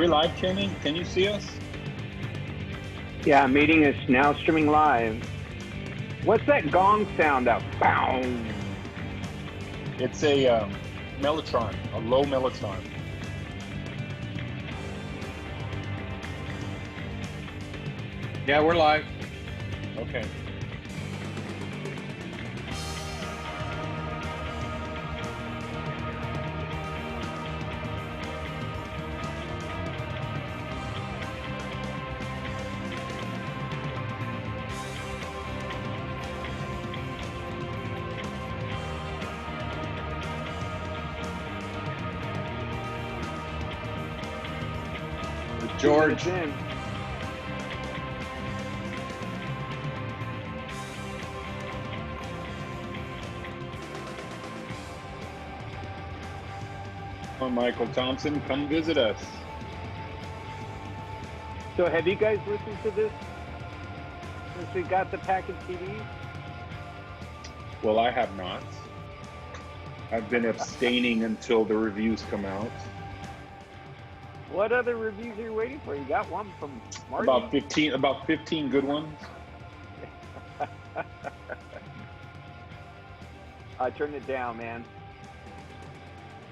we live, Kenny? Can you see us? Yeah, meeting is now streaming live. What's that gong sound? That bow. It's a mellotron, a low mellotron. Yeah, we're live. Okay. George. In. Come on, Michael Thompson, come visit us. So have you guys listened to this since we got the package CDs? Well, I have not. I've been abstaining until the reviews come out. What other reviews are you waiting for? You got one from Marty? About 15 good ones. I turned it down, man.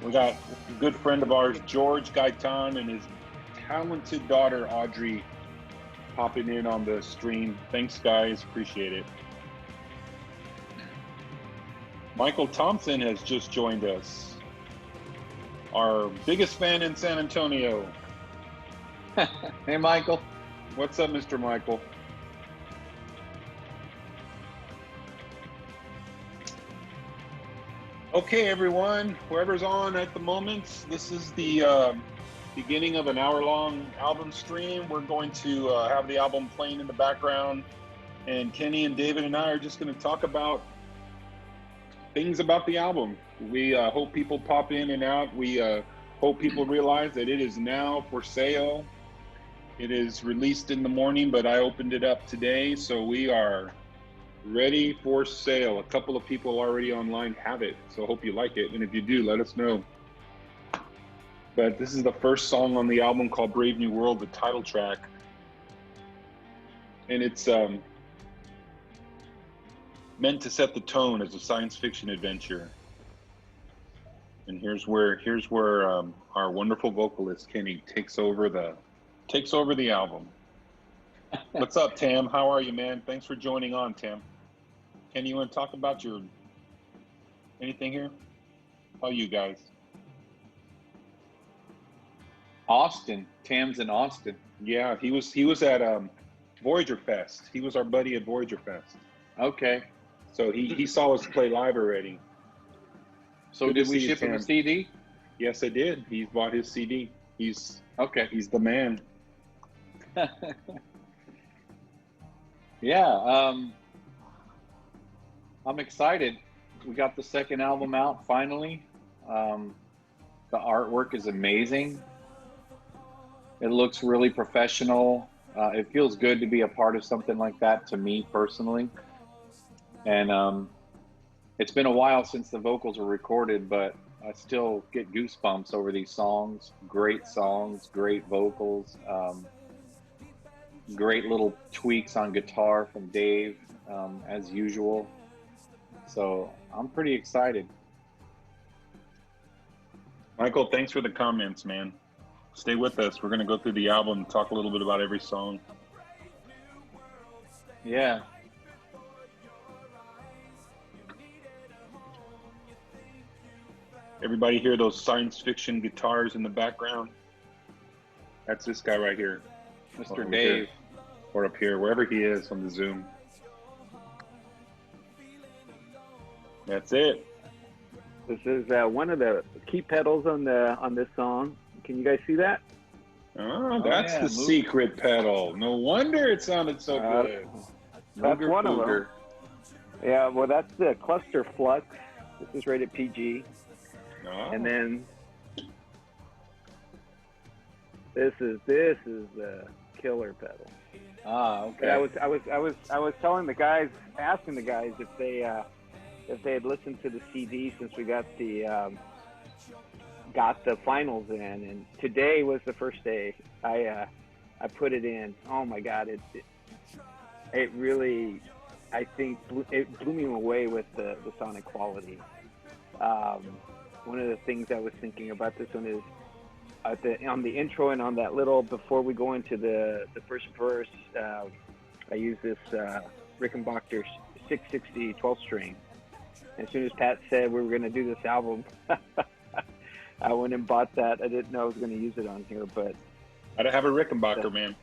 We got a good friend of ours, George Gaitan, and his talented daughter, Audrey, popping in on the stream. Thanks, guys. Appreciate it. Michael Thompson has just joined us. Our biggest fan in San Antonio. Hey, Michael. What's up, Mr. Michael? Okay, everyone, whoever's on at the moment, this is the beginning of an hour-long album stream. We're going to have the album playing in the background, and Kenny and David and I are just going to talk about things about the album. We hope people pop in and out. We hope people realize that it is now for sale. It is released in the morning, but I opened it up today, so we are ready for sale. A couple of people already online have it, so hope you like it. And if you do, let us know. But this is the first song on the album called Brave New World, the title track. And it's meant to set the tone as a science fiction adventure. And here's where our wonderful vocalist Kenny takes over the album. What's up, Tam? How are you, man? Thanks for joining on, Tam. Kenny, you want to talk about anything here? How are you guys? Austin. Tam's in Austin. Yeah, he was at Voyager Fest. He was our buddy at Voyager Fest. Okay. So he saw us play live already. So Good did to we see you, ship him a Tam. CD? Yes, I did. He bought his CD. He's the man. Yeah. I'm excited. We got the second album out finally. The artwork is amazing. It looks really professional. It feels good to be a part of something like that to me personally. And it's been a while since the vocals were recorded, but I still get goosebumps over these songs. Great songs, great vocals, great little tweaks on guitar from Dave, as usual. So I'm pretty excited. Michael, thanks for the comments, man. Stay with us. We're going to go through the album and talk a little bit about every song. Yeah. Everybody hear those science fiction guitars in the background? That's this guy right here. Mr. Over Dave. here. Or up here, wherever he is on the Zoom. That's it. This is one of the key pedals on this song. Can you guys see that? Oh, that's yeah, the secret pedal. No wonder it sounded so good. That's one of them. Yeah, well, that's the Cluster Flux. This is rated PG. Oh. And then this is the killer pedal. Ah, okay. I was telling the guys, asking the guys if they had listened to the CD since we got the got the finals in, and today was the first day I put it in. Oh my God, it really, I think it blew me away with the sonic quality. One of the things I was thinking about this one is on the intro and on that little, before we go into the first verse, I use this Rickenbacker 660 12 string. As soon as Pat said we were going to do this album, I went and bought that. I didn't know I was going to use it on here, but I don't have a Rickenbacker, man.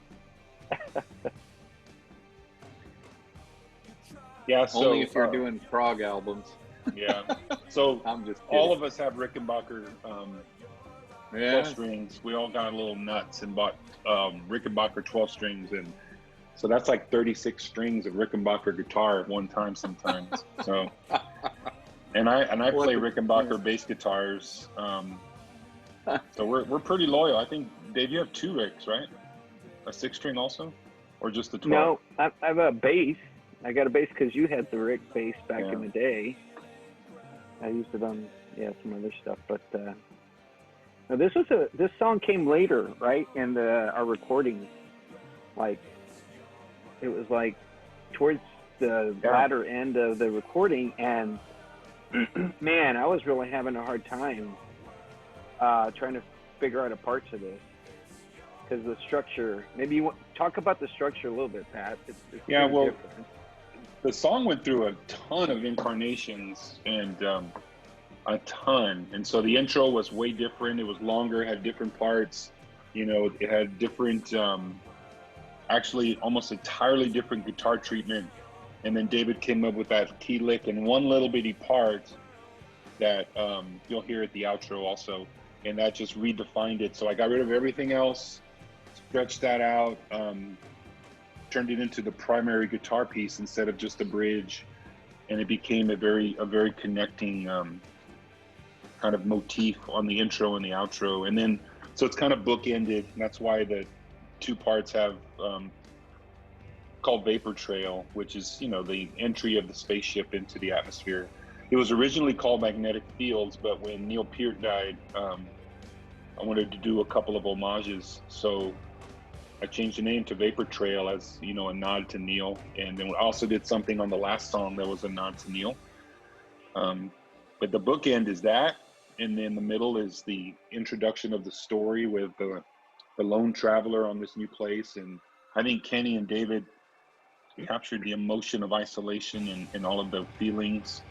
Yeah, so only if you're doing prog albums. Yeah, so I'm just kidding. all of us have Rickenbacker 12 strings. We all got a little nuts and bought Rickenbacker 12 strings, and so that's like 36 strings of Rickenbacker guitar at one time sometimes. So, and I play Rickenbacker bass guitars. So we're pretty loyal. I think, Dave, you have 2 Ricks, right? A 6-string also, or just the 12? No, I have a bass. I got a bass because you had the Rick bass back in the day. I used it on some other stuff, but now this song came later, right? In our recording, like it was like towards the latter end of the recording, and man, I was really having a hard time trying to figure out a parts of this because the structure. Maybe you want talk about the structure a little bit, Pat. It's well. different. The song went through a ton of incarnations and a ton. And so the intro was way different. It was longer, had different parts. You know, it had different, actually almost entirely different guitar treatment. And then David came up with that key lick in one little bitty part that you'll hear at the outro also. And that just redefined it. So I got rid of everything else, stretched that out, turned it into the primary guitar piece instead of just a bridge, and it became a very connecting kind of motif on the intro and the outro. And then so it's kind of bookended, and that's why the 2 parts have called Vapor Trail, which is, you know, the entry of the spaceship into the atmosphere. It was originally called Magnetic Fields, but when Neil Peart died, I wanted to do a couple of homages, so I changed the name to Vapor Trail as, you know, a nod to Neil. And then we also did something on the last song that was a nod to Neil. But the bookend is that. And then the middle is the introduction of the story with the lone traveler on this new place. And I think Kenny and David captured the emotion of isolation and all of the feelings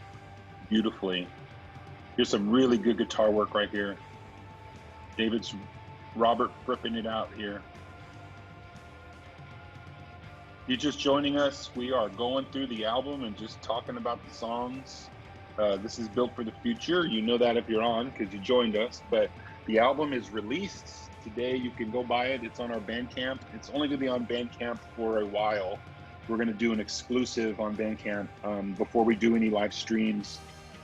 beautifully. Here's some really good guitar work right here. Robert ripping it out here. You're just joining us. We are going through the album and just talking about the songs. This is Built for the Future. You know that if you're on because you joined us. But the album is released today. You can go buy it. It's on our Bandcamp. It's only going to be on Bandcamp for a while. We're going to do an exclusive on Bandcamp before we do any live streams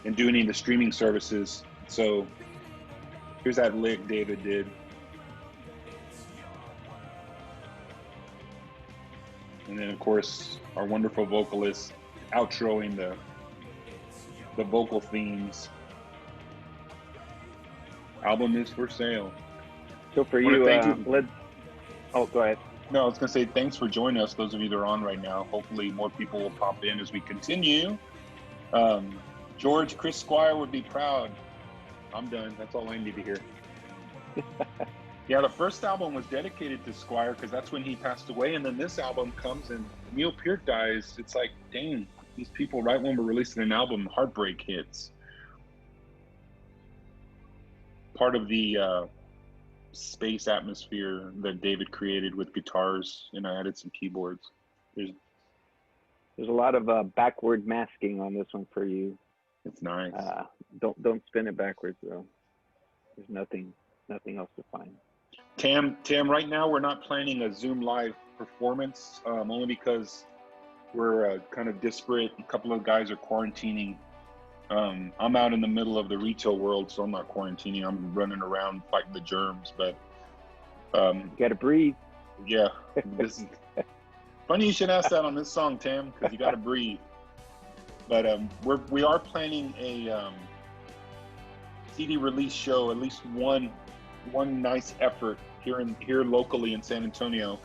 and do any of the streaming services. So here's that lick David did. And then, of course, our wonderful vocalist outroing the vocal themes. Album is for sale. So for you, go ahead. No, I was going to say thanks for joining us, those of you that are on right now. Hopefully more people will pop in as we continue. George, Chris Squire would be proud. I'm done. That's all I need to hear. Yeah, the first album was dedicated to Squire because that's when he passed away. And then this album comes and Neil Peart dies. It's like, dang, these people, right when we're releasing an album, heartbreak hits. Part of the space atmosphere that David created with guitars, and I added some keyboards. There's a lot of backward masking on this one for you. It's nice. Don't spin it backwards though. There's nothing else to find. Tam, right now we're not planning a Zoom live performance, only because we're kind of disparate. A couple of guys are quarantining. I'm out in the middle of the retail world, so I'm not quarantining. I'm running around fighting the germs, but you gotta breathe. Yeah, this is funny you should ask that on this song, Tam, because you gotta breathe. But we are planning CD release show, at least one nice effort here locally in San Antonio.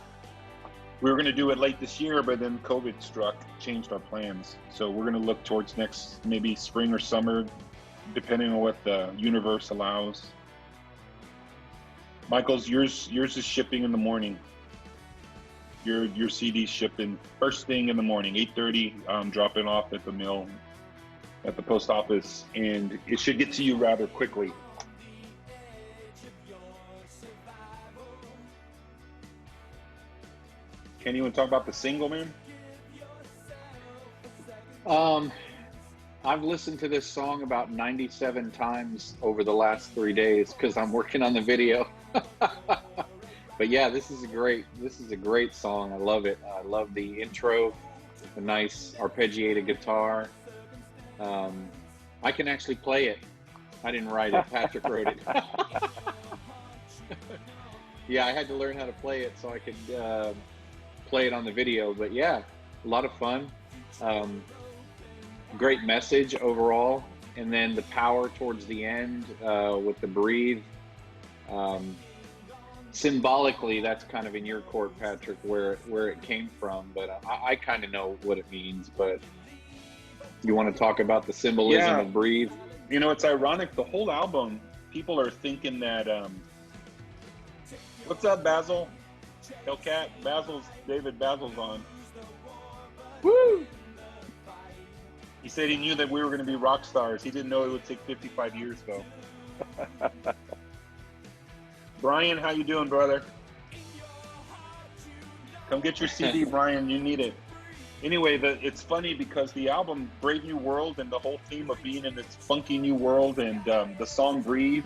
We were going to do it late this year, but then COVID struck, changed our plans. So we're going to look towards next, maybe spring or summer, depending on what the universe allows. Michael's, yours is shipping in the morning. Your CD's shipping first thing in the morning, 8:30. Dropping off at the mill, at the post office, and it should get to you rather quickly. Kenny, you want to talk about the single, man? I've listened to this song about 97 times over the last 3 days because I'm working on the video. But yeah, this is a great song. I love it. I love the intro, the nice arpeggiated guitar. I can actually play it. I didn't write it. Patrick wrote it. Yeah, I had to learn how to play it so I could play it on the video. But yeah, a lot of fun. Great message overall. And then the power towards the end with the breathe. Symbolically, that's kind of in your court, Patrick, where it came from. But I kind of know what it means. But you want to talk about the symbolism of breathe? You know, it's ironic. The whole album, people are thinking that. What's up, Basil? Hellcat? David Basil's on. Woo! He said he knew that we were going to be rock stars. He didn't know it would take 55 years, though. Brian, how you doing, brother? Come get your CD, Brian. You need it. Anyway, it's funny because the album Brave New World and the whole theme of being in this funky new world and the song Breathe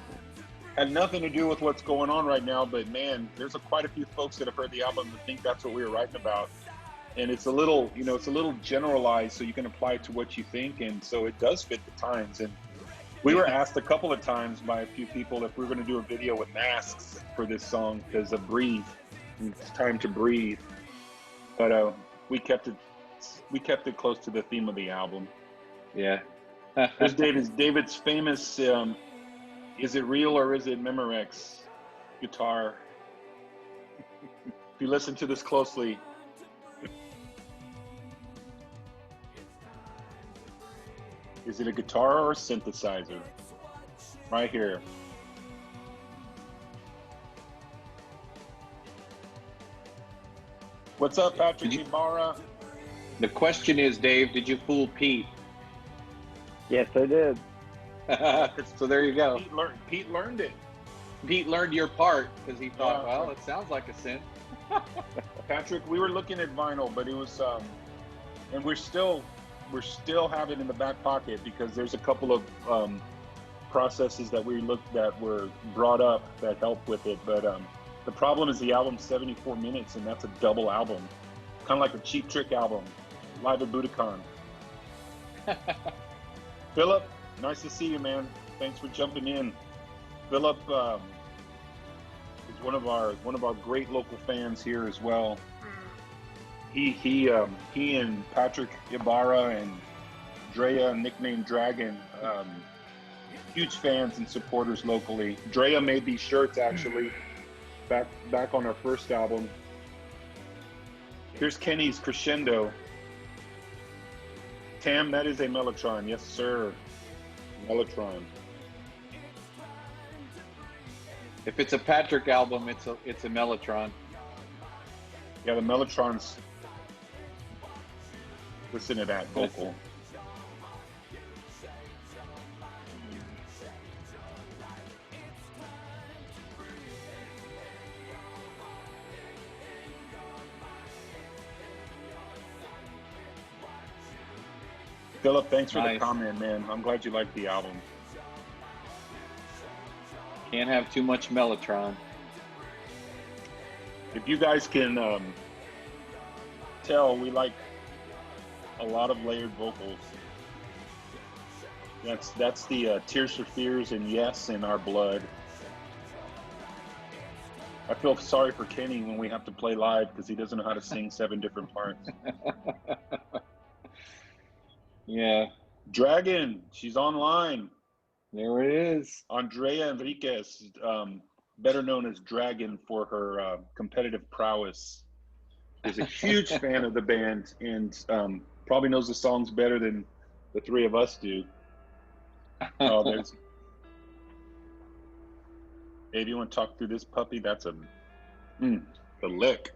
had nothing to do with what's going on right now. But man, there's quite a few folks that have heard the album that think that's what we were writing about. And it's a little, it's a little generalized, so you can apply it to what you think. And so it does fit the times. And we were asked a couple of times by a few people if we were going to do a video with masks for this song because of Breathe. It's time to breathe. But we kept it close to the theme of the album. Yeah. There's David's famous "Is It Real or Is It Memorex" guitar. If you listen to this closely, is it a guitar or a synthesizer? Right here. What's up, Patrick Ibarra? The question is, Dave, did you fool Pete? Yes, I did. So there you go. Pete learned it. Pete learned your part because he thought, well, it sounds like a synth. Patrick, we were looking at vinyl, but it was, and we're still have it in the back pocket because there's a couple of processes that were brought up that help with it. But the problem is the album's 74 minutes, and that's a double album, kind of like a Cheap Trick album, live at Budokan. Philip, nice to see you, man. Thanks for jumping in. Philip is one of our great local fans here as well. He and Patrick Ibarra and Drea, nicknamed Dragon, huge fans and supporters locally. Drea made these shirts actually back on our first album. Here's Kenny's Crescendo. Tam, that is a Mellotron. Yes, sir. Mellotron. If it's a Patrick album, it's a Mellotron. Yeah, the Mellotrons. Listen to that vocal. Philip, thanks for the comment, man. I'm glad you liked the album. Can't have too much Mellotron. If you guys can tell, we like a lot of layered vocals. That's the Tears for Fears and Yes in our blood. I feel sorry for Kenny when we have to play live because he doesn't know how to sing 7 different parts. Yeah. Dragon, she's online. There it is. Andrea Enriquez, better known as Dragon for her competitive prowess, is a huge fan of the band and probably knows the songs better than the three of us do. Oh, there's. Dave, you want to talk through this puppy? That's the lick.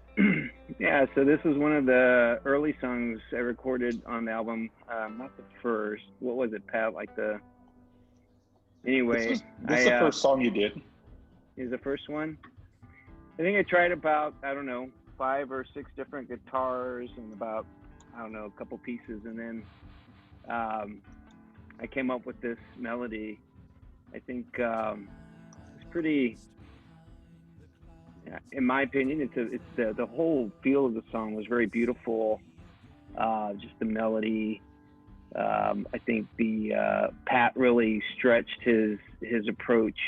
Yeah, so this was one of the early songs I recorded on the album. Not the first. What was it, Pat? Anyway, this is the first song you did. Is the first one? I think I tried about, 5 or 6 different guitars and about, a couple pieces. And then I came up with this melody. I think it's pretty, in my opinion, it's the whole feel of the song was very beautiful. Just the melody. I think Pat really stretched his approach.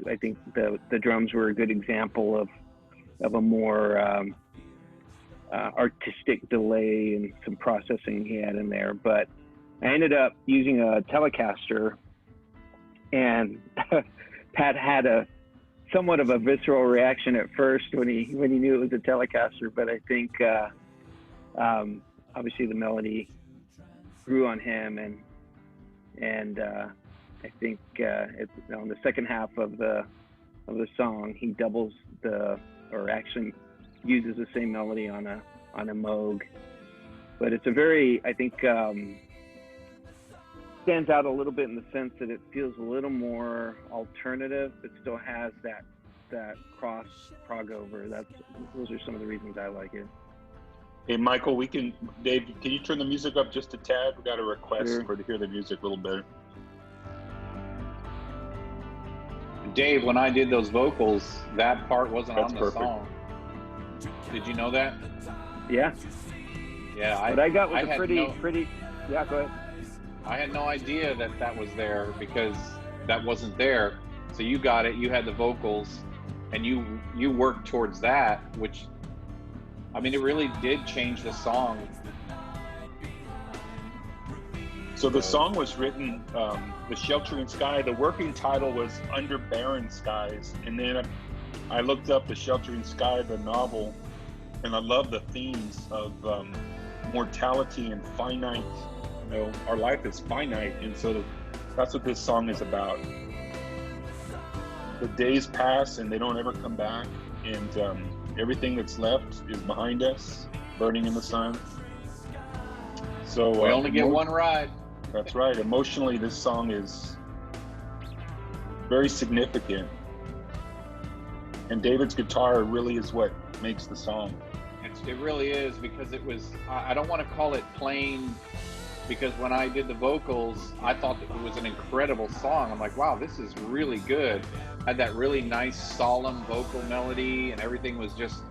I think the drums were a good example of a more artistic delay and some processing he had in there. But I ended up using a Telecaster, and Pat had a somewhat of a visceral reaction at first when he knew it was a Telecaster. But I think obviously the melody grew on him, and I think on the second half of the song he doubles or actually uses the same melody on a Moog. But it's a very, I think, stands out a little bit in the sense that it feels a little more alternative, but still has that cross prog over. Those are some of the reasons I like it. Hey, Michael, Dave, can you turn the music up just a tad? We got a request Sure. to hear the music a little better. Dave, when I did those vocals, that part wasn't That's on the perfect. song. Did you know that? Yeah. Yeah, What I got was I a had pretty. Yeah, go ahead. I had no idea that was there because that wasn't there. So you got it. You had the vocals, and you worked towards that, which, I mean, it really did change the song. So the song was written, The Sheltering Sky. The working title was Under Barren Skies. And then I looked up The Sheltering Sky, the novel, and I love the themes of mortality and finite. Our life is finite. And so that's what this song is about. The days pass and they don't ever come back. And everything that's left is behind us, burning in the sun. So We only get one ride. That's right. Emotionally, this song is very significant. And David's guitar really is what makes the song. It really is, because it was, I don't want to call it plain, because when I did the vocals, I thought that it was an incredible song. I'm like, wow, this is really good. Had that really nice, solemn vocal melody, and everything was just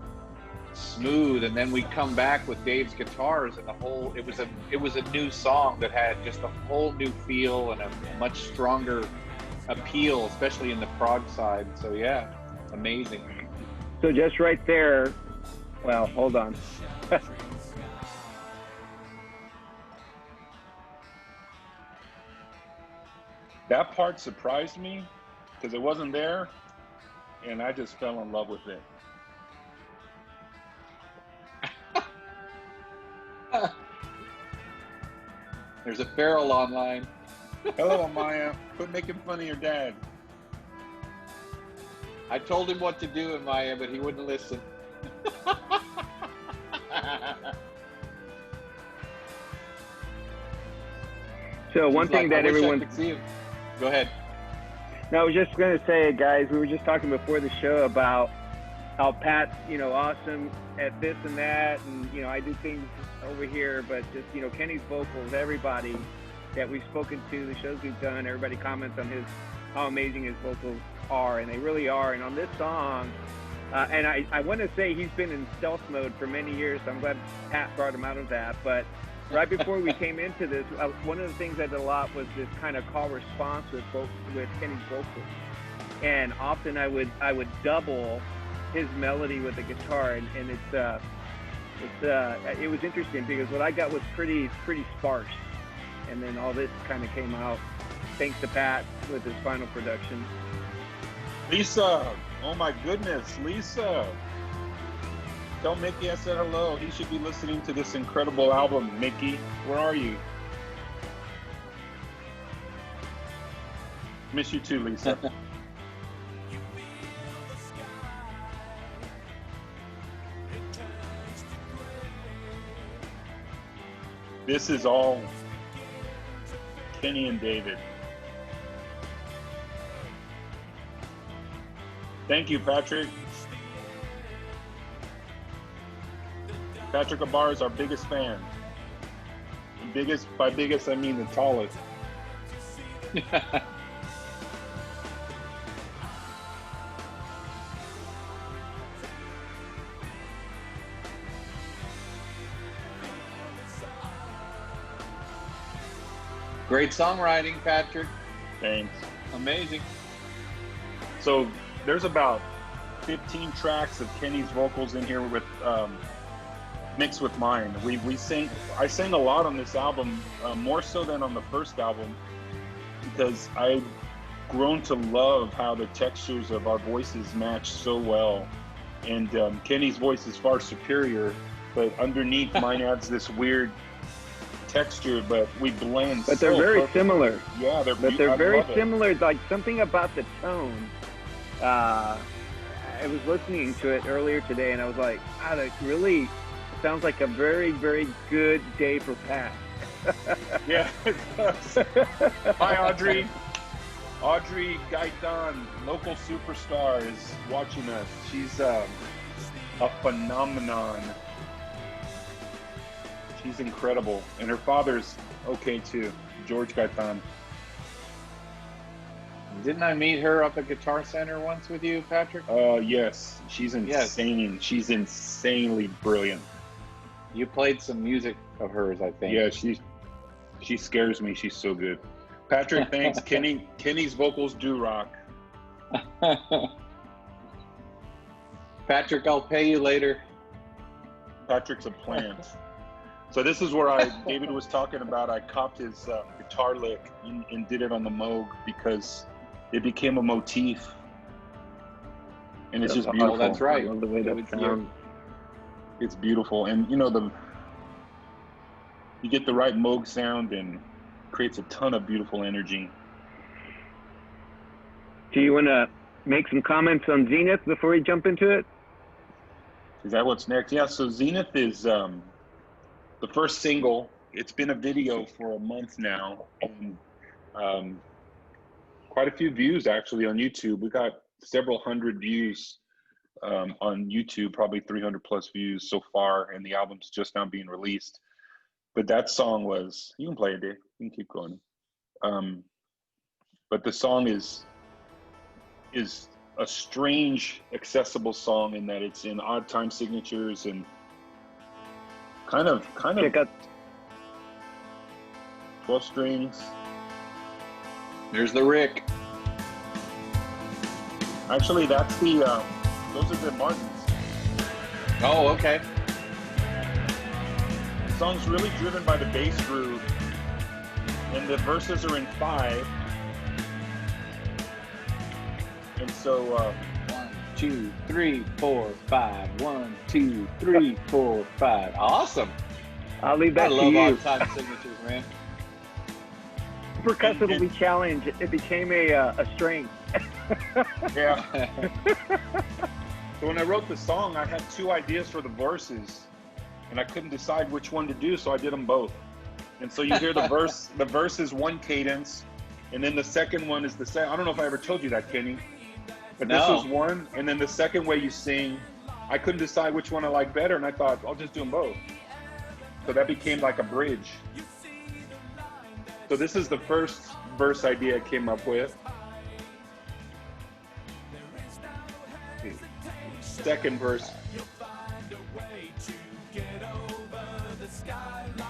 smooth. And then we come back with Dave's guitars, and it was a new song that had just a whole new feel and a much stronger appeal, especially in the prog side. So yeah, amazing. So just right there. Well, hold on. That part surprised me because it wasn't there, and I just fell in love with it. There's a feral online. Hello, Amaya. Quit making fun of your dad. I told him what to do, Amaya, but he wouldn't listen. So one thing that everyone. Go ahead. No, I was just going to say, guys, we were just talking before the show about how Pat's, awesome at this and that, and, I do things over here, but just, Kenny's vocals, everybody that we've spoken to, the shows we've done, everybody comments on how amazing his vocals are, and they really are. And on this song, and I want to say he's been in stealth mode for many years, so I'm glad Pat brought him out of that, but right before we came into this, one of the things I did a lot was this kind of call response with Kenny's vocals, and often I would double his melody with the guitar, and it was interesting because what I got was pretty sparse, and then all this kind of came out thanks to Pat with his final production. Lisa, oh my goodness, Lisa. Tell Mickey I said hello. He should be listening to this incredible album. Mickey, where are you? Miss you too, Lisa. This is all Kenny and David. Thank you, Patrick. Patrick Abar is our biggest fan. And biggest, by biggest, I mean the tallest. Great songwriting, Patrick. Thanks. Amazing. So there's about 15 tracks of Kenny's vocals in here with mixed with mine. I sang a lot on this album, more so than on the first album, because I've grown to love how the textures of our voices match so well. And Kenny's voice is far superior, but underneath mine adds this weird texture, but we blend. But they're very similar. Yeah, they're very similar. Like something about the tone. I was listening to it earlier today, and I was like, "God, it really sounds like a very, very good day for Pat." Yeah, it does. Hi, Audrey. Audrey Gaitan, local superstar, is watching us. She's a phenomenon. She's incredible, and her father's okay too, George Gaitan. Didn't I meet her up at Guitar Center once with you, Patrick? Yes. She's insane. Yes. She's insanely brilliant. You played some music of hers, I think. Yeah, she scares me. She's so good. Patrick, thanks. Kenny's vocals do rock. Patrick, I'll pay you later. Patrick's a plant. So this is where David was talking about, I copped his guitar lick and did it on the Moog because it became a motif. And it's just beautiful. Oh, that's right. I love the way that sounds. It's beautiful. And you get the right Moog sound and creates a ton of beautiful energy. Do you want to make some comments on Zenith before we jump into it? Is that what's next? Yeah, so Zenith is the first single. It's been a video for a month now, and quite a few views actually on YouTube. We got several hundred views on YouTube, probably 300 plus views so far, and the album's just now being released. But that song was, you can play it, Dave. You can keep going. But the song is a strange, accessible song in that it's in odd time signatures and kind of 12 strings. There's the Rick. Actually, that's those are the Martins. Oh, okay. The song's really driven by the bass groove, and the verses are in 5. And so 1, 2, 3, 4, 5. 1, 2, 3, 4, 5. Awesome. I'll leave that to you. I love odd time signatures, man. Percussively challenged, it became a strength. Yeah. So when I wrote the song, I had 2 ideas for the verses, and I couldn't decide which one to do, so I did them both. And so you hear the verse. The verse is one cadence, and then the second one is the second. I don't know if I ever told you that, Kenny, but no. This was one, and then the second way you sing, I couldn't decide which one I like better, and I thought I'll just do them both. So that became like a bridge. So this is the first verse idea I came up with. Second verse.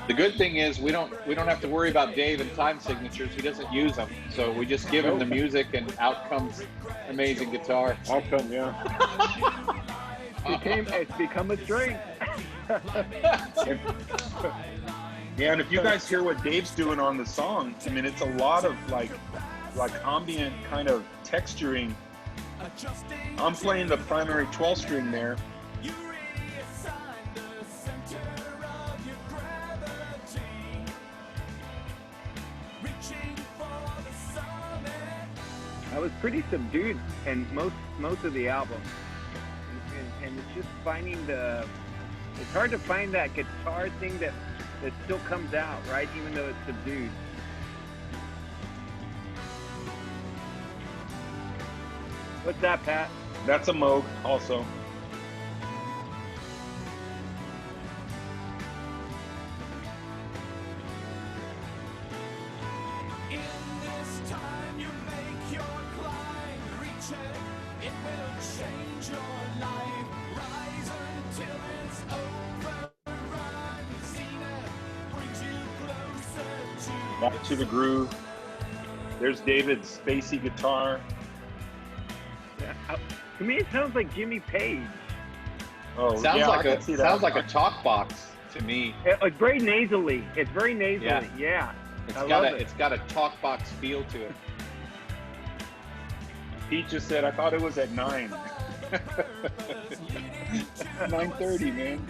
The good thing is we don't have to worry about Dave and time signatures. He doesn't use them, so we just give him the music, and out comes amazing guitar. Outcome, yeah. It's become a strength. Yeah, and if you guys hear what Dave's doing on the song, I mean, it's a lot of like ambient kind of texturing. I'm playing the primary 12 string there. I was pretty subdued and most of the album, and it's just finding it's hard to find that guitar thing that still comes out, right, even though it's subdued. What's that, Pat? That's a Moog also. Back to the groove. There's David's spacey guitar. Yeah, to me, it sounds like Jimmy Page. Oh, sounds yeah, like sounds like a talk box to me. It's very nasally. It's very nasally. Yeah. It's got a talk box feel to it. Pete just said, I thought it was at 9. 9:30, man.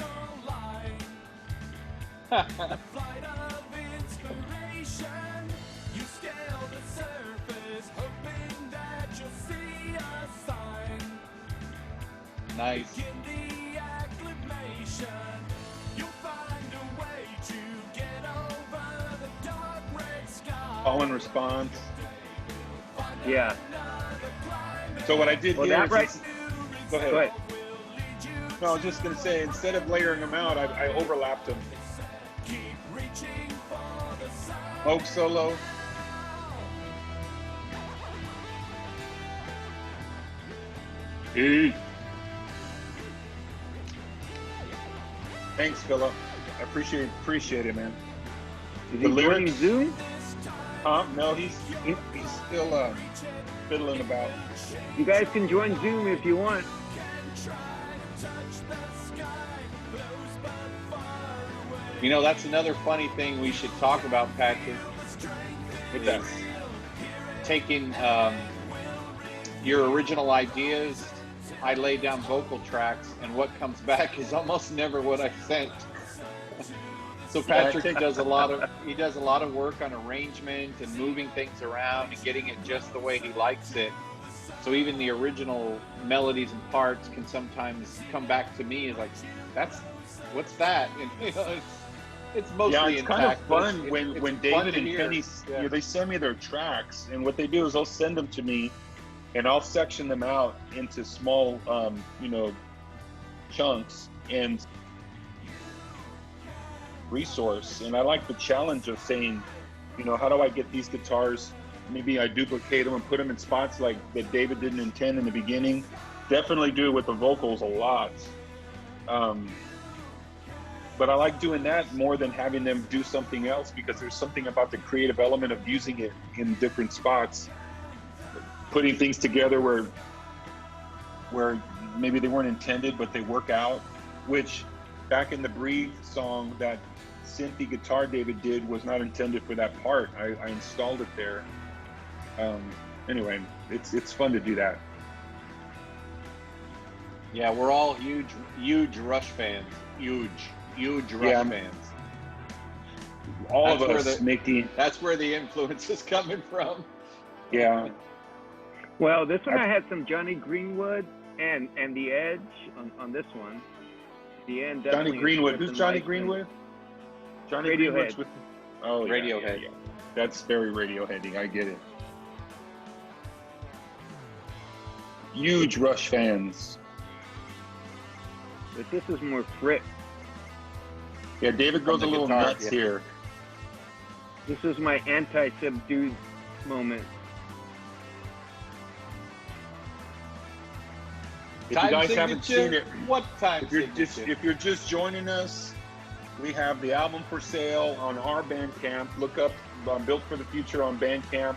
Nice. Call and response. Yeah. So what I did Well, here that is right. Go ahead. Go ahead. No, I was just going to say, instead of layering them out, I overlapped them. Moog solo. E. Thanks, Philip. I appreciate it, man. Is The he lyrics- joining Zoom? No, he's still fiddling about. You guys can join Zoom if you want. You know, that's another funny thing we should talk about, Patrick. With that. Taking your original ideas, I lay down vocal tracks, and what comes back is almost never what I sent. So Patrick does a lot of work on arrangement and moving things around and getting it just the way he likes it. So even the original melodies and parts can sometimes come back to me as like, what's that? And you know, it's mostly yeah, it's kind of intact, fun it's when fun David to and hear. Penny, Yeah. they send me their tracks, and what they do is they'll send them to me, and I'll section them out into small, chunks and resource. And I like the challenge of saying, how do I get these guitars? Maybe I duplicate them and put them in spots like that David didn't intend in the beginning. Definitely do it with the vocals a lot. But I like doing that more than having them do something else, because there's something about the creative element of using it in different spots, putting things together where maybe they weren't intended, but they work out, which back in the Breathe song, that synthy guitar David did was not intended for that part. I installed it there. Anyway, it's fun to do that. Yeah, we're all huge Rush fans. Huge Rush fans. All That's of where us make the... That's where the influence is coming from. Yeah. Well, this one I had some Johnny Greenwood and The Edge on this one. The end. Johnny Greenwood. Who's Johnny Greenwood? Johnny Radiohead. Greenwood's with... Oh, yeah, Radiohead. yeah. That's very Radioheady. I get it. Huge Rush fans. But this is more Fripp. Yeah, David goes a little guitar, nuts here. This is my anti-subdued moment. If you guys haven't seen it, What time if you're just joining us, we have the album for sale on our Bandcamp. Look up Built for the Future on Bandcamp.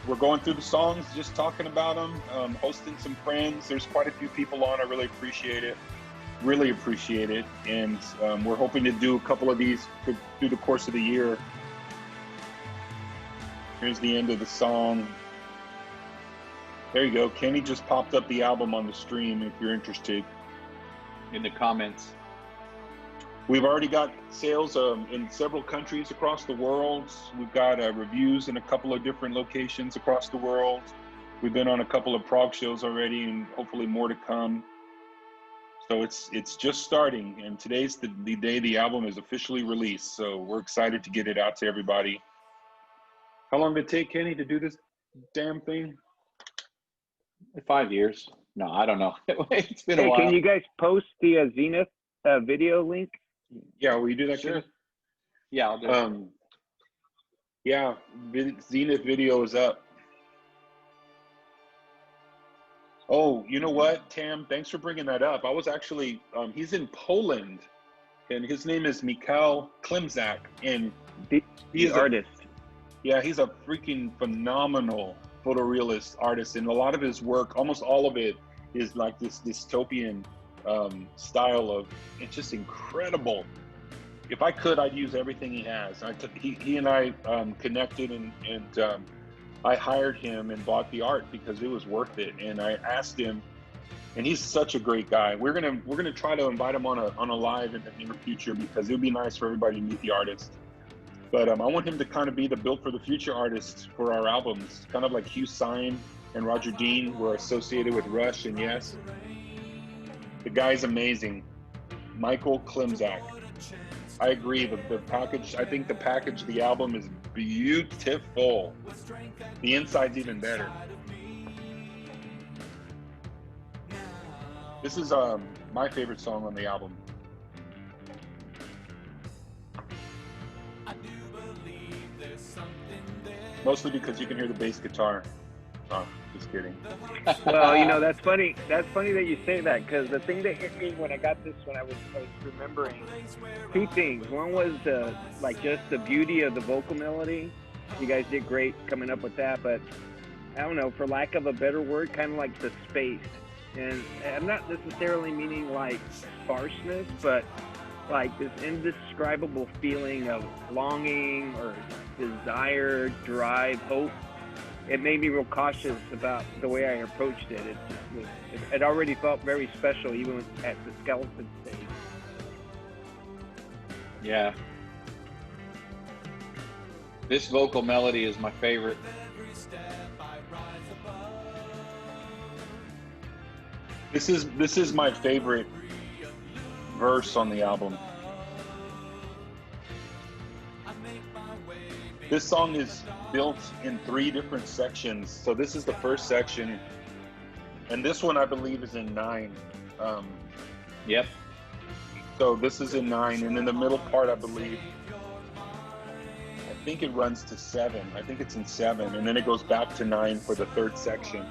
We're going through the songs, just talking about them, hosting some friends. There's quite a few people on. I really appreciate it. really appreciate it. And we're hoping to do a couple of these through the course of the year. Here's the end of the song. There you go. Kenny just popped up the album on the stream if you're interested. In the comments. We've already got sales in several countries across the world. We've got reviews in a couple of different locations across the world. We've been on a couple of prog shows already, and hopefully more to come. So it's just starting, and today's the day the album is officially released. So we're excited to get it out to everybody. How long did it take, Kenny, to do this damn thing? 5 years. No, I don't know. It's been a Hey, while. can you guys post the Zenith video link? Yeah, will you do that, Sure. Kenny? Yeah, I'll do it. Yeah, Zenith video is up. Oh, you know what, Tam? Thanks for bringing that up. I was actually, he's in Poland, and his name is Michał Klimczak, and The he's artist. he's a freaking phenomenal photorealist artist, and a lot of his work, almost all of it, is like this dystopian style of. It's just incredible. If I could, I'd use everything he has. He and I connected, and I hired him and bought the art because it was worth it. And I asked him, and he's such a great guy. We're gonna try to invite him on a live in the near future because it would be nice for everybody to meet the artist. But I want him to kind of be the Built for the Future artist for our albums, kind of like Hugh Syme and Roger Dean were associated with Rush and Yes. The guy's amazing. Michał Klimczak. I agree. The package, I think the package, the album is beautiful. The inside's even better. This is my favorite song on the album. Mostly because you can hear the bass guitar. Oh, just kidding. Well, you know, that's funny. That's funny that you say that, because the thing that hit me when I got this, when I was remembering two things. One was like just the beauty of the vocal melody. You guys did great coming up with that, but I don't know, for lack of a better word, kind of like the space. And I'm not necessarily meaning like sparseness, but like this indescribable feeling of longing or desire, drive, hope. It made me real cautious about the way I approached it. It already felt very special, even at the skeleton stage. Yeah. This vocal melody is my favorite. This is my favorite verse on the album. This song is built in 3 different sections. So this is the first section, and this one I believe is in 9. Yep. So this is in 9, and in the middle part, I believe, I think it runs to 7. I think it's in 7, and then it goes back to 9 for the 3rd section.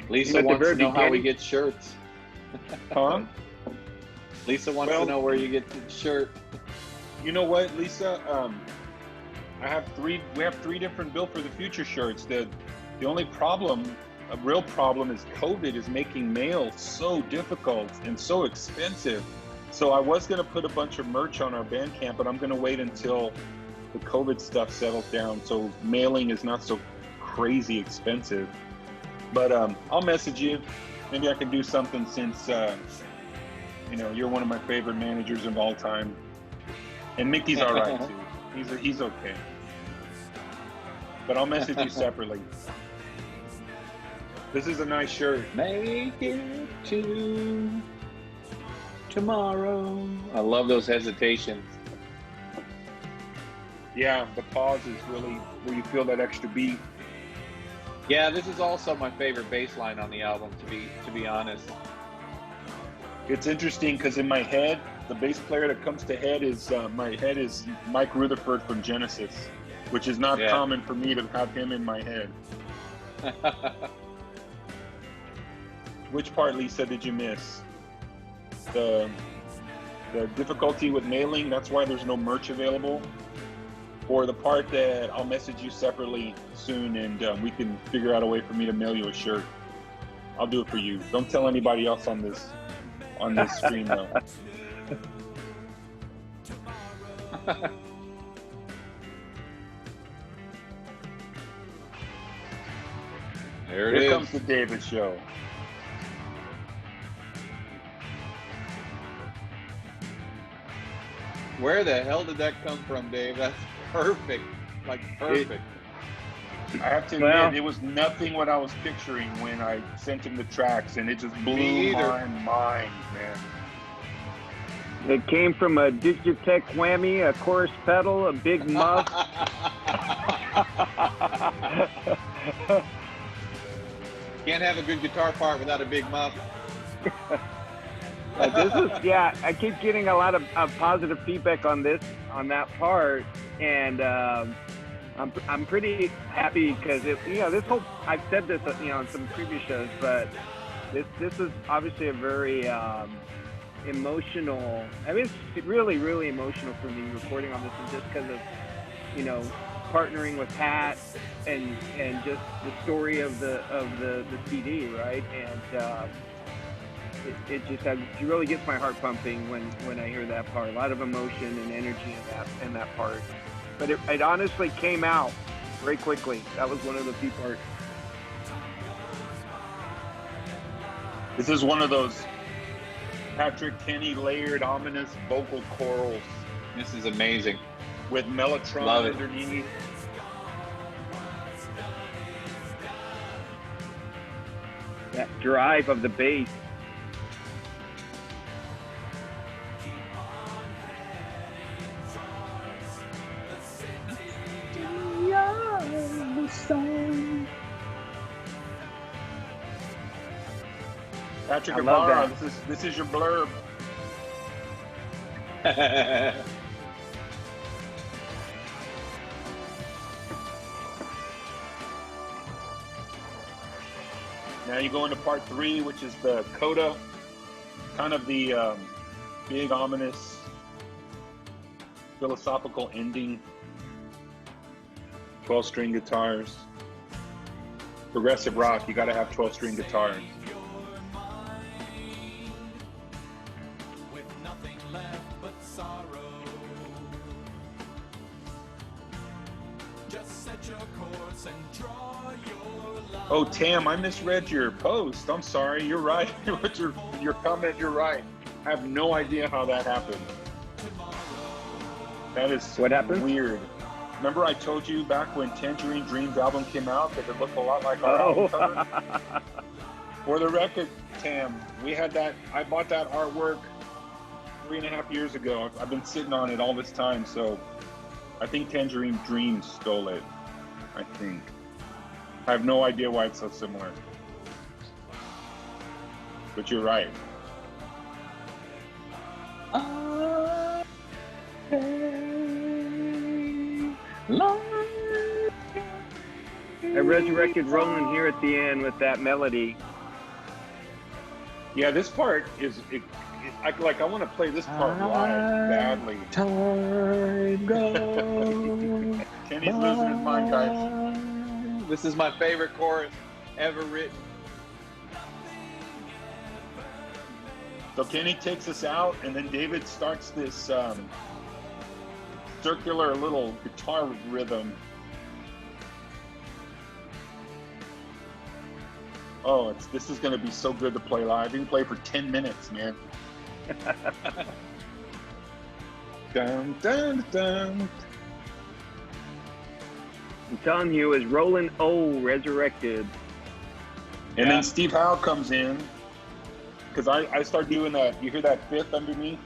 Lisa wants to know how we get shirts. Huh? Lisa wants to know where you get the shirt. You know what, Lisa? We have 3 different Built for the Future shirts. The only problem, a real problem, is COVID is making mail so difficult and so expensive. So I was going to put a bunch of merch on our Bandcamp, but I'm going to wait until the COVID stuff settles down, so mailing is not so crazy expensive. But I'll message you. Maybe I can do something, since you know, you're one of my favorite managers of all time, and Mickey's all right too. He's okay. But I'll message you separately. This is a nice shirt. Make it to tomorrow. I love those hesitations. Yeah, the pause is really where you feel that extra beat. Yeah, this is also my favorite bass line on the album, to be honest. It's interesting because in my head, the bass player that comes to head is Mike Rutherford from Genesis, which is not common for me to have him in my head. Which part, Lisa, did you miss? The difficulty with mailing, that's why there's no merch available? for the part that I'll message you separately soon, and we can figure out a way for me to mail you a shirt. I'll do it for you. Don't tell anybody else on this stream though. There it Here is. comes the David Show. Where the hell did that come from, Dave? That's perfect. Like perfect. I have to admit, Well- it was nothing what I was picturing when I sent him the tracks, and it just blew Me either. my mind, man. It came from a Digitech whammy, a chorus pedal, a big muff. Can't have a good guitar part without a big muff. This is, yeah, I keep getting a lot of positive feedback on that part, and I'm pretty happy because this whole, I've said this on some previous shows, but this is obviously a very emotional. I mean, it's really, really emotional for me recording on this, and just because of partnering with Pat and just the story of the CD, right? And it really gets my heart pumping when I hear that part. A lot of emotion and energy in that part. But it honestly came out very quickly. That was one of the key parts. This is one of those Patrick Kenny layered ominous vocal chorals This is amazing. with Mellotron Love it. underneath. That drive of the bass. Patrick I love Ibarra, that. this is your blurb. Now you go into part 3, which is the coda, kind of the big ominous philosophical ending. 12-string guitars. Progressive rock, you got to have 12-string guitars. Oh, Tam, I misread your post. I'm sorry. You're right. What's your comment? You're right. I have no idea how that happened. That is What happened? weird. Remember I told you back when Tangerine Dreams album came out that it looked a lot like our album cover? For the record, Tam, we had that. I bought that artwork 3.5 years ago. I've been sitting on it all this time, so I think Tangerine Dreams stole it. I think. I have no idea why it's so similar. But you're right. I resurrected Roland here at the end with that melody. Yeah, this part is. I want to play this part live badly. Time goes. Kenny's losing his mind, guys. This is my favorite chorus ever written. So Kenny takes us out, and then David starts this circular little guitar rhythm. Oh, this is going to be so good to play live. You can play for 10 minutes, man. Dun, dun, dun. I'm telling you, is Roland O resurrected. And Yeah. then Steve Howe comes in, because I start doing that. You hear that fifth underneath?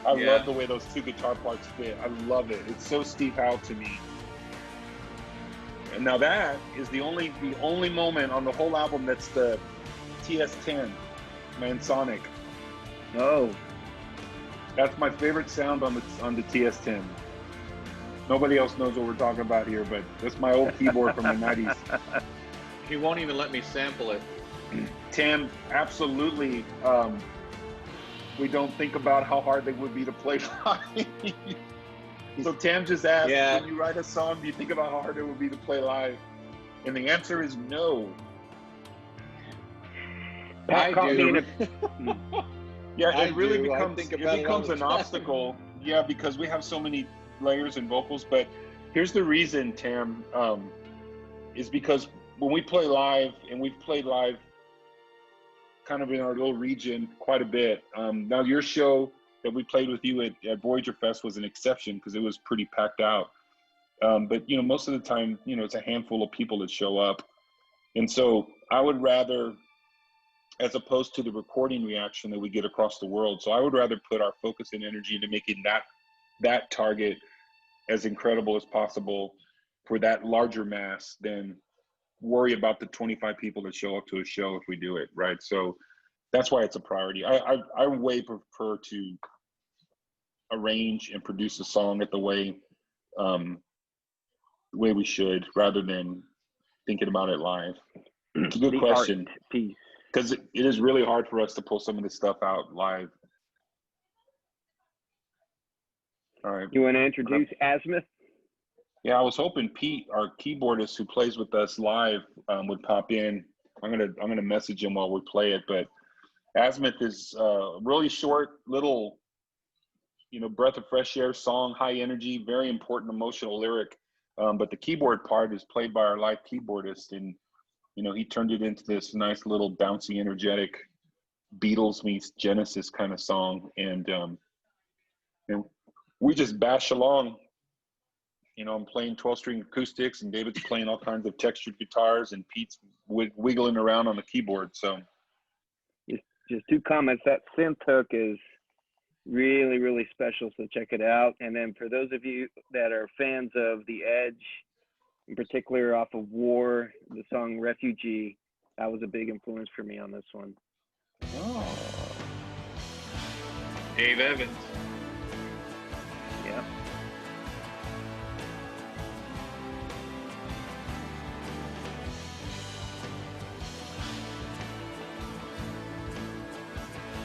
I Yeah. love the way those two guitar parts fit. I love it. It's so Steve Howe to me. And now that is the only moment on the whole album that's the TS10 Mansonic. Oh, That's my favorite sound on the TS10. Nobody else knows what we're talking about here, but that's my old keyboard from the 90s. He won't even let me sample it. Tam, absolutely. we don't think about how hard they would be to play live. So Tam just asked, Yeah. when you write a song, do you think about how hard it would be to play live? And the answer is no. Pat I caught me in do. a Yeah, I it really do. I becomes think it about it all becomes the an time. obstacle. Yeah, because we have so many layers and vocals. But here's the reason, Tam, is because when we play live, and we've played live kind of in our little region quite a bit. Now your show that we played with you at Voyager Fest was an exception because it was pretty packed out. But you know, most of the time, you know, it's a handful of people that show up. And so I would rather, as opposed to the recording reaction that we get across the world, so I would rather put our focus and energy into making that target as incredible as possible for that larger mass than worry about the 25 people that show up to a show if we do it, right? So that's why it's a priority. I way prefer to arrange and produce a song at the way we should, rather than thinking about it live. It's a good question, piece. because it is really hard for us to pull some of this stuff out live. All right. You want to introduce Azimuth? Yeah, I was hoping Pete, our keyboardist who plays with us live, would pop in. I'm gonna message him while we play it. But Azimuth is a really short, little, you know, breath of fresh air song, high energy, very important emotional lyric. But the keyboard part is played by our live keyboardist, and you know, he turned it into this nice little bouncy, energetic Beatles meets Genesis kind of song, and we just bash along. You know, I'm playing 12-string acoustics, and David's playing all kinds of textured guitars, and Pete's wiggling around on the keyboard. So, just two comments. That synth hook is really, really special, so check it out. And then for those of you that are fans of The Edge, in particular off of War, the song Refugee, that was a big influence for me on this one. oh, Dave Evans. Yeah.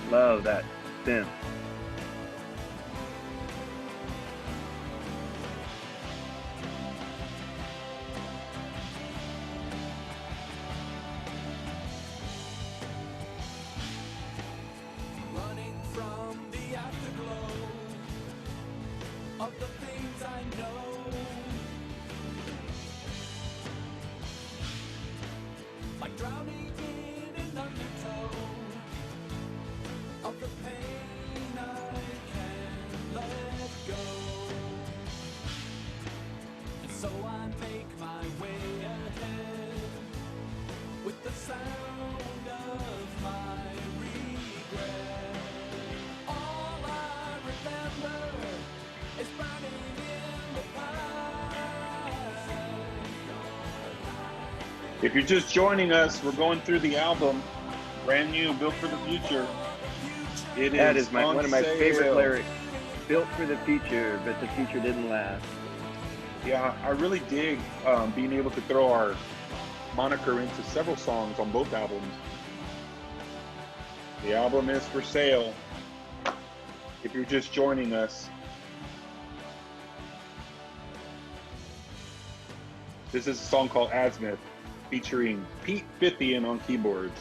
Love that synth. Running from the afterglow of the things I know, like drowning in an undertow of the pain I can't let go. And so I make my way ahead with the sound of my regret. All I remember is burning in the past. if you're just joining us, we're going through the album, brand new, Built for the Future. It That is is one of my on favorite sale. lyrics. Built for the future, but the future didn't last. Yeah, I really dig being able to throw our moniker into several songs on both albums. The album is for sale. If you're just joining us, this is a song called Azimuth, featuring Pete Fithian on keyboards.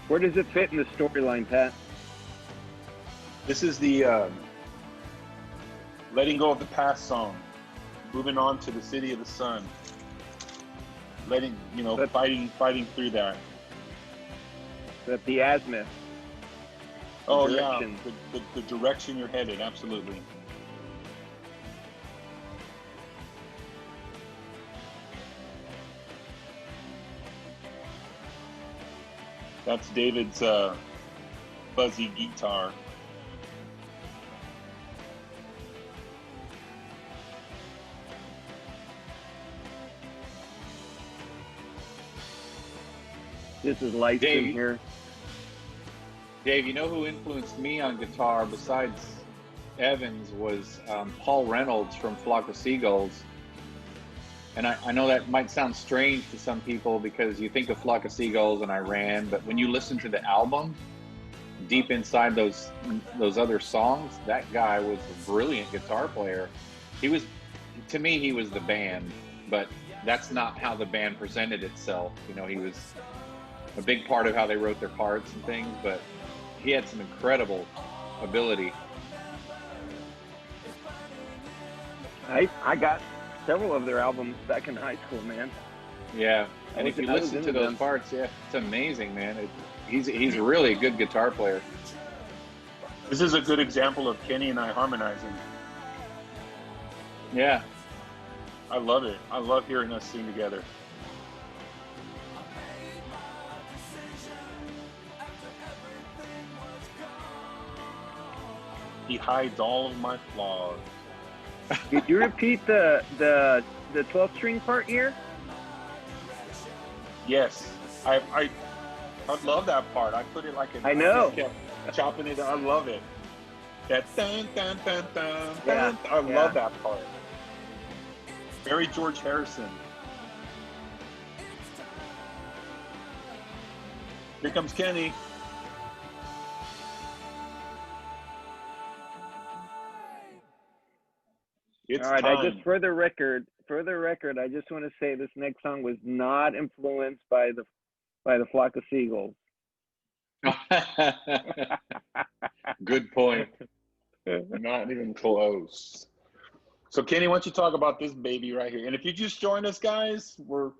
Where does it fit in the storyline, Pat? This is the letting go of the past song, moving on to the city of the sun, letting, you know, That's- fighting through that. That the azimuth. Oh Direction. yeah, the direction you're headed, absolutely. That's David's fuzzy guitar. This is lights in Dave. here. Dave, you know who influenced me on guitar besides Evans was Paul Reynolds from Flock of Seagulls. And I know that might sound strange to some people because you think of Flock of Seagulls and Iran, but when you listen to the album, deep inside those other songs, that guy was a brilliant guitar player. He was, to me, he was the band, but that's not how the band presented itself. You know, he was a big part of how they wrote their parts and things, but he had some incredible ability. I got several of their albums back in high school, man. Yeah, and if you listen to those parts, yeah, it's amazing, man. He's really a good guitar player. This is a good example of Kenny and I harmonizing. Yeah. I love it. I love hearing us sing together. He hides all of my flaws. Did you repeat the 12-string part here? Yes, I love that part. I put it like I know. just kept chopping it. I love it. That dun dun dun dun. Yeah, dun. I love that part. Very George Harrison. Here comes Kenny. It's All right, time. for the record, I just want to say this next song was not influenced by the Flock of Seagulls. Good point. Not even close. So Kenny, why don't you talk about this baby right here? And if you just joined us, guys, we're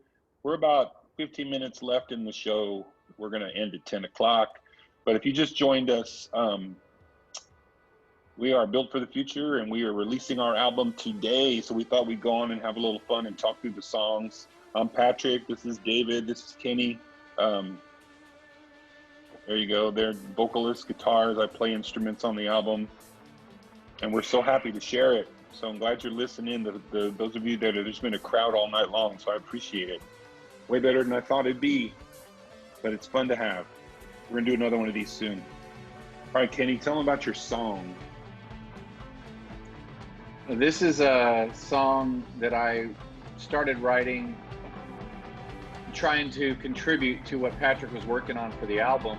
about 15 minutes left in the show. We're gonna end at 10 o'clock. But if you just joined us, we are Built for the Future, and we are releasing our album today. So we thought we'd go on and have a little fun and talk through the songs. I'm Patrick. This is David. This is Kenny. There you go. They're vocalists, guitars. I play instruments on the album, and we're so happy to share it. So I'm glad you're listening. Those of you that there's been a crowd all night long, so I appreciate it. Way better than I thought it'd be, but it's fun to have. We're gonna do another one of these soon. All right, Kenny, tell them about your song. This is a song that I started writing, trying to contribute to what Patrick was working on for the album,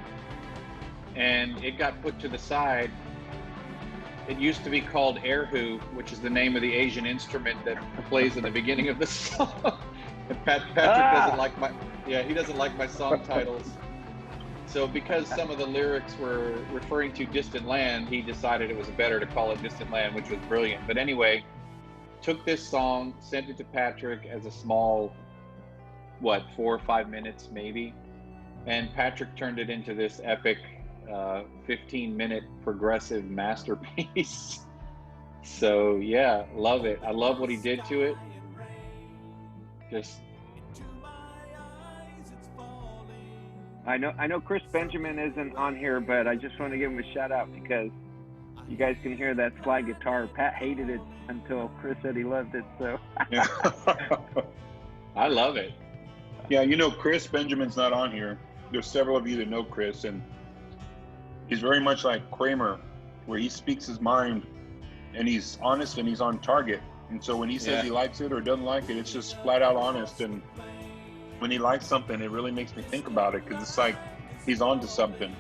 and it got put to the side. It used to be called erhu, which is the name of the Asian instrument that plays in the beginning of the song. And Patrick doesn't like he doesn't like my song titles. So because some of the lyrics were referring to distant land, he decided it was better to call it Distant Land, which was brilliant. But anyway, took this song, sent it to Patrick as a small, 4 or 5 minutes maybe. And Patrick turned it into this epic 15-minute progressive masterpiece. So yeah, love it. I love what he did to it. Just I know Chris Benjamin isn't on here, but I just want to give him a shout out because you guys can hear that slide guitar. Pat hated it until Chris said he loved it. So Yeah. I love it. Yeah, Chris Benjamin's not on here. There's several of you that know Chris, and he's very much like Kramer, where he speaks his mind, and he's honest and he's on target. And so when he says he likes it or doesn't like it, it's just flat out honest. And when he likes something, it really makes me think about it because it's like he's onto something.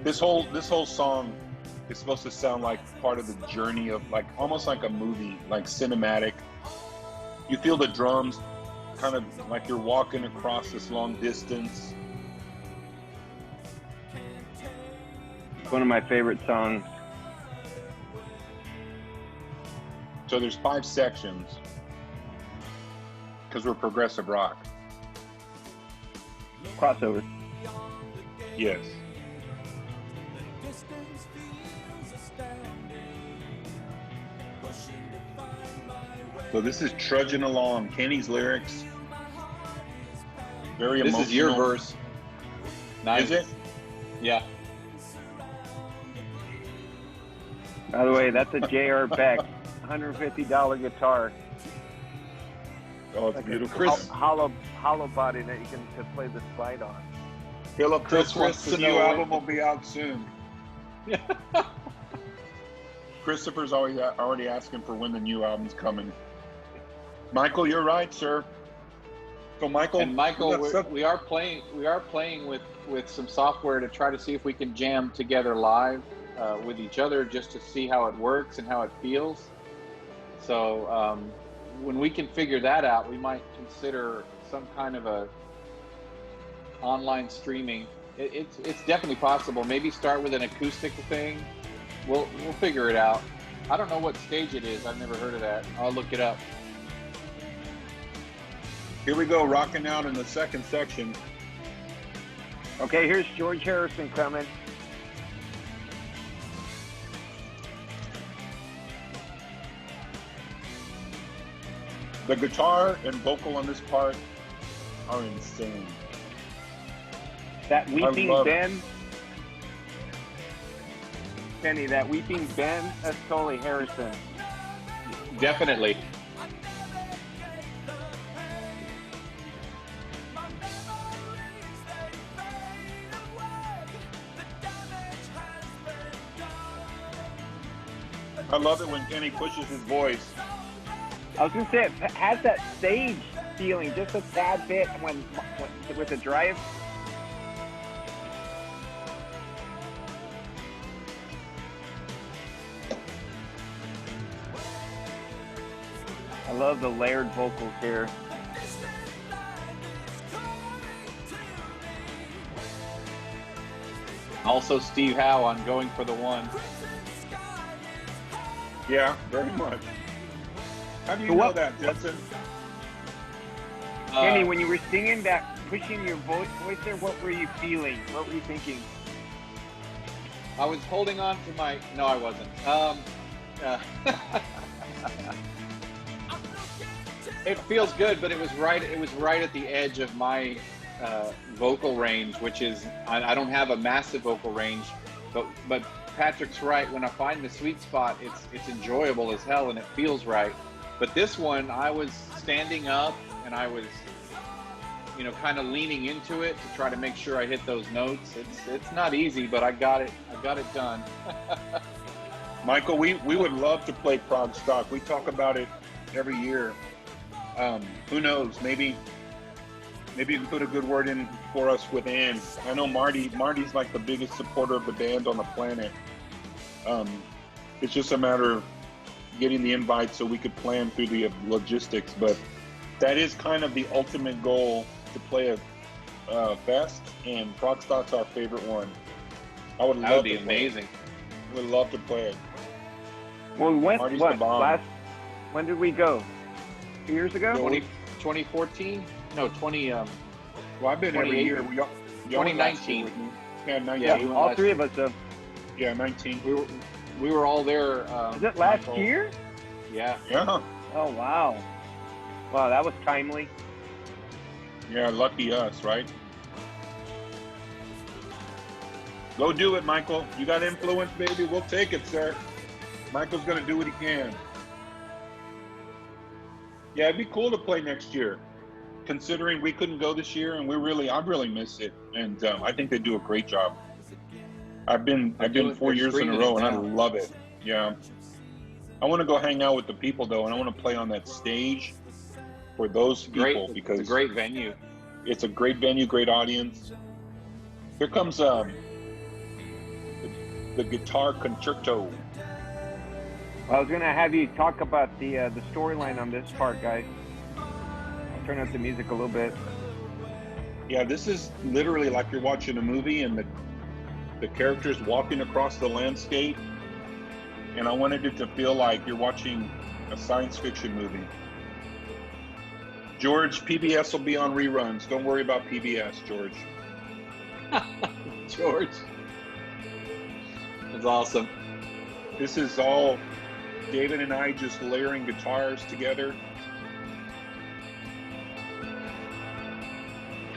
This whole song is supposed to sound like part of the journey of almost like a movie, like cinematic. You feel the drums kind of like you're walking across this long distance. one of my favorite songs. So there's 5 sections because we're progressive rock. Crossover. Yes. So this is Trudging Along. Kenny's lyrics. Very emotional. This is your verse. Nice. Is it? Yeah. By the way, that's a J.R. Beck $150 guitar. Oh, it's Like beautiful. a hollow body that you can play the slide on. Philip, Chris Chris, wants the to new know album when- will be out soon. Christopher's already asking for when the new album's coming. Michael, you're right, sir. So Michael, And Michael, we got stuff- we are playing with some software to try to see if we can jam together live with each other, just to see how it works and how it feels. So when we can figure that out, we might consider some kind of a online streaming. It's definitely possible. Maybe start with an acoustic thing. We'll figure it out. I don't know what stage it is. I've never heard of that. I'll look it up. Here we go, rocking out in the second section. Okay, here's George Harrison coming. The guitar and vocal on this part are insane. That Weeping love- Ben. Kenny, that Weeping Ben, that's totally Harrison. Definitely. I love it when Kenny pushes his voice. I was gonna say it has that stage feeling just a tad bit when with the drive. I love the layered vocals here. Also, Steve Howe on Going for the One. Yeah, very much. How do you So know what- that, Jensen? Kenny, when you were singing that, pushing your voice there, what were you feeling? What were you thinking? I was holding on to my. No, I wasn't. It feels good, but it was right. It was right at the edge of my vocal range, which is I don't have a massive vocal range, but Patrick's right. When I find the sweet spot, it's enjoyable as hell and it feels right. But this one, I was standing up and I was, kind of leaning into it to try to make sure I hit those notes. It's not easy, but I got it done. Michael, we would love to play Prog Stock. We talk about it every year. Who knows? Maybe you can put a good word in for us with Ann. I know Marty's like the biggest supporter of the band on the planet. It's just a matter of getting the invite so we could plan through the logistics. But that is kind of the ultimate goal, to play a fest, and Prog Stock's our favorite one. I would That love would be to play it. amazing. Would love to play it. Well, we went Marty's the bomb. when did we go? 2 years ago? 2014? No, 20. Well, I've been every 28. year. You went last year 2019. with me. Yeah, 19. Yeah, Yeah, we went all last three of us. Yeah, 19. We were all there. Is it last Michael. year? Yeah. Yeah. Oh wow! Wow, that was timely. Yeah, lucky us, right? Go do it, Michael. You got influence, baby. We'll take it, sir. Michael's going to do what he can. Yeah, it'd be cool to play next year. Considering we couldn't go this year, and I really miss it. And I think they do a great job. I've been 4 years in a row, and I love it. Yeah. I want to go hang out with the people, though, and I want to play on that stage for those people, because It's a great venue. it's a great venue, great audience. Here comes the guitar concerto. I was gonna have you talk about the storyline on this part, guys. I'll turn up the music a little bit. Yeah, this is literally like you're watching a movie, and the characters walking across the landscape, and I wanted it to feel like you're watching a science fiction movie. George, PBS will be on reruns. Don't worry about PBS, George. George. That's awesome. This is all David and I just layering guitars together.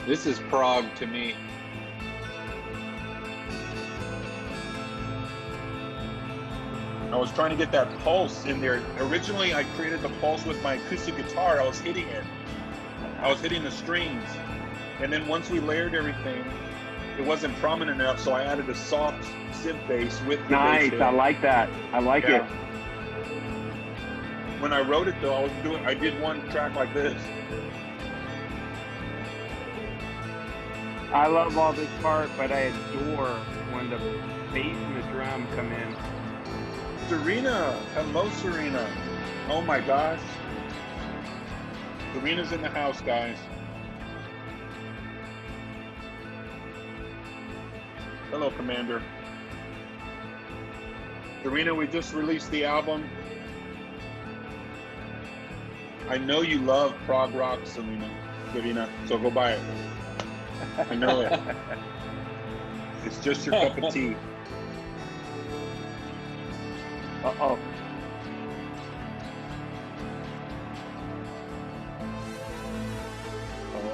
This is Prague to me. I was trying to get that pulse in there. Originally, I created the pulse with my acoustic guitar. I was hitting it. I was hitting the strings. And then once we layered everything, it wasn't prominent enough, so I added a soft synth bass with the Nice, bass I hit. like that. I like Yeah. it. When I wrote it though, I did one track like this. I love all this part, but I adore when the bass and the drum come in. Serena, hello Serena. Oh my gosh. Serena's in the house, guys. Hello, Commander. Serena, we just released the album. I know you love prog rock, Serena, so go buy it. I know it. It's just your cup of tea. Uh-oh.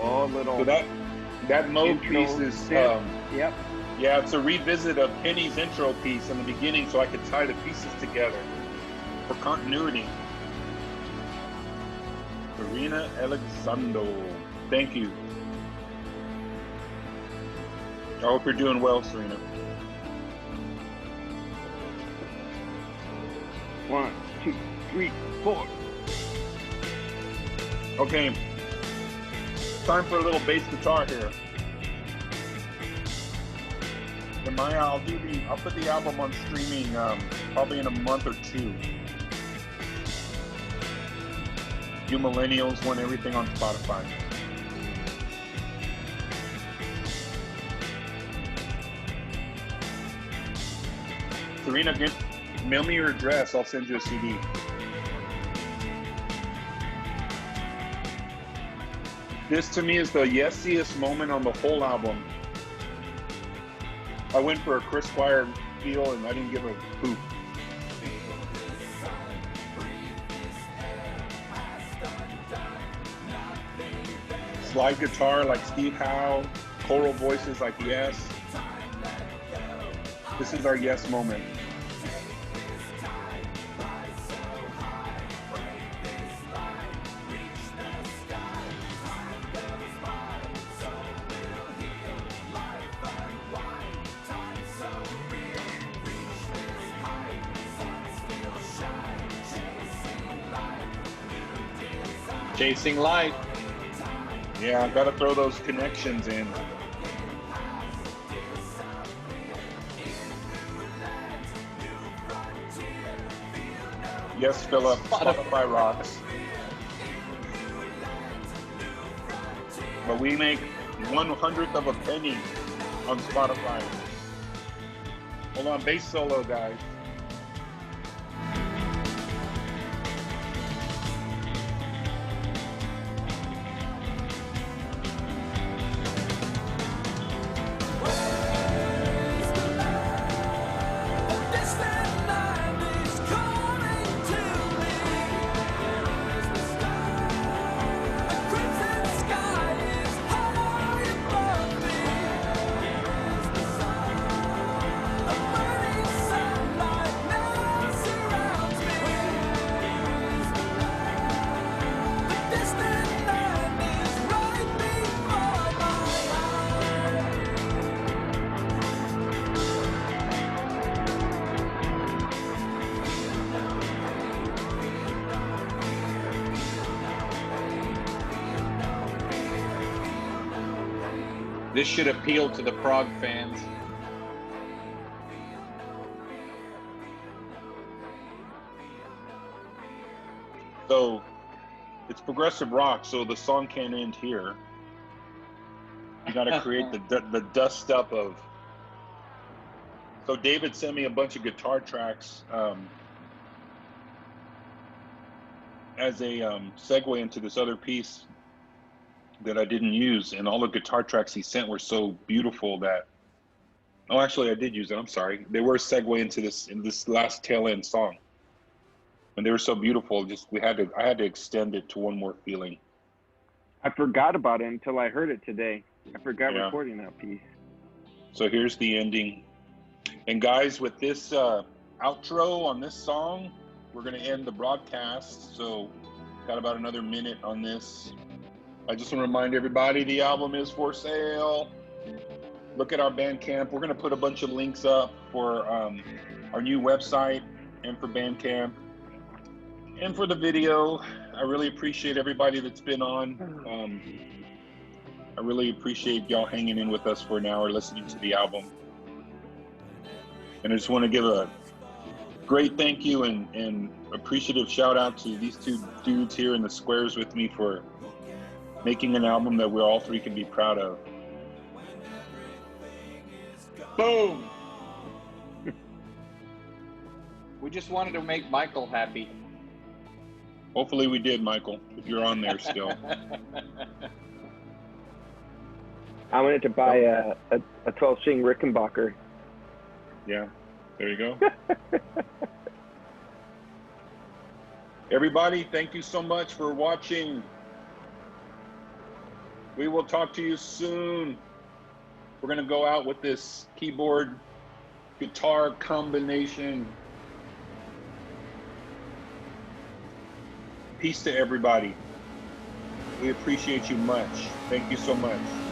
Oh, little. So that mode intro piece is bit. Yep. yeah, it's a revisit of Penny's intro piece in the beginning, so I could tie the pieces together for continuity. Serena Alexandro, thank you. I hope you're doing well, Serena. 1, 2, 3, 4. Okay, time for a little bass guitar here. And I'll put the album on streaming probably in a month or two. You millennials want everything on Spotify. Serena, mail me your address. I'll send you a CD. This to me is the yesiest moment on the whole album. I went for a Chris Squire feel and I didn't give a poop. Slide guitar like Steve Howe, choral voices like Yes. This is our Yes moment. Chasing light. Yeah, I gotta throw those connections in. Yes, Philip, Spotify rocks. But we make 1/100th of a penny on Spotify. Hold on, bass solo, guys. This should appeal to the prog fans. So it's progressive rock, so the song can't end here. You gotta create the dust up of. So David sent me a bunch of guitar tracks as a segue into this other piece that I didn't use, and all the guitar tracks he sent were so beautiful that, oh, actually I did use it, I'm sorry. They were a segue into this last tail end song. And they were so beautiful, I had to extend it to one more feeling. I forgot about it until I heard it today. I forgot Yeah. recording that piece. So here's the ending. And guys, with this outro on this song, we're gonna end the broadcast. So got about another minute on this. I just want to remind everybody the album is for sale. Look at our Bandcamp. We're going to put a bunch of links up for our new website and for Bandcamp. and for the video. I really appreciate everybody that's been on. I really appreciate y'all hanging in with us for an hour listening to the album. And I just want to give a great thank you and appreciative shout out to these two dudes here in the squares with me for making an album that we all three can be proud of. Boom. We just wanted to make Michael happy. Hopefully we did, Michael, if you're on there still. I wanted to buy a 12-string Rickenbacker. Yeah, there you go. Everybody, thank you so much for watching. We will talk to you soon. We're going to go out with this keyboard guitar combination. Peace to everybody. We appreciate you much. Thank you so much.